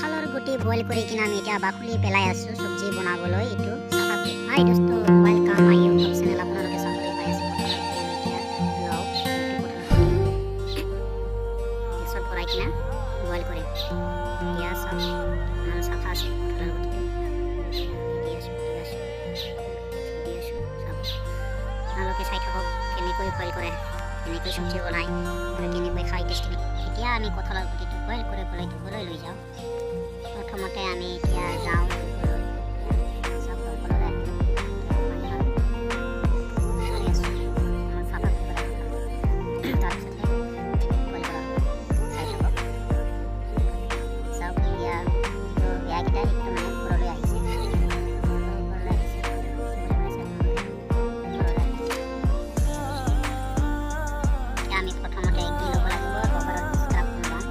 কঁঠালৰ গুটি বইল কৰি কিনে আমি এতিয়া বাকলি পেলাই আছোঁ চব্জি বনাবলৈ। এইটো চাফাকৈ হাই দোস্ত ৱেলকাম মাই ইউটিউব চেনেল। আপোনালোকে চাবলৈ পাই আছে কঁঠালৰ গুটি আমি এতিয়া লওঁ। এইটো কঁঠালৰ গুটি গেছত ভৰাই কিনে বইল কৰিম। এতিয়া চাওক ইমান চাফা আছে কঁঠালৰ গুটিটো। দি আছোঁ চাওক আপোনালোকে চাই থাকক কেনেকৈ বইল কৰে, কেনেকৈ চব্জি বনায় আৰু কেনেকৈ খাই টেষ্টি। এতিয়া আমি কঁঠালৰ গুটিটো বইল কৰিবলৈ ধুবলৈ লৈ যাওঁ। প্ৰথমতে আমি এতিয়া যাওঁ ধুবলৈ। চব সকলোৰে চাফা কৰিব লাগিব, তাৰপিছতহে বইল কৰা চাই থাকক। চাওক এতিয়া বেয়াকেইটা সেইটো মানে ওপৰলৈ আহিছে, আমি প্ৰথমতে কি ল'ব লাগিব, গোবৰৰ স্ক্ৰাব ল'ম।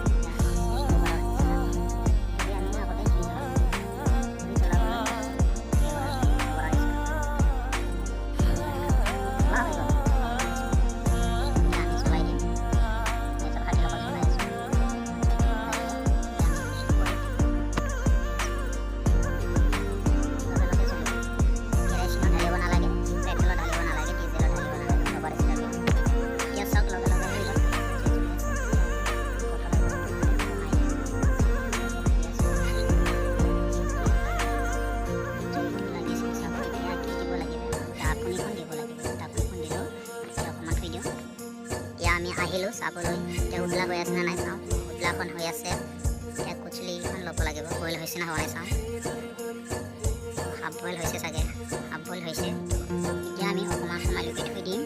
আমি আহিলোঁ চাবলৈ। এতিয়া উবলা হৈ আছে নে নাই চাওঁ। উবলাখন হৈ আছে। এতিয়া কুচলিখন ল'ব লাগিব। বইল হৈছে নে হোৱা নাই চাওঁ। হাফ বইল হৈছে চাগে, হাফ বইল হৈছে। এতিয়া আমি অকণমান সময় লুকি থৈ দিম।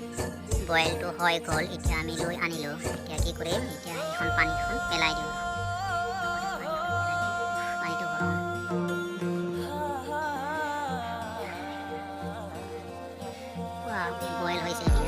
বইলটো হৈ গ'ল, এতিয়া আমি লৈ আনিলোঁ। এতিয়া কি কৰিম, এতিয়া এইখন পানীখন পেলাই দিওঁ। পানীটো গৰম। বইল হৈছে এতিয়া।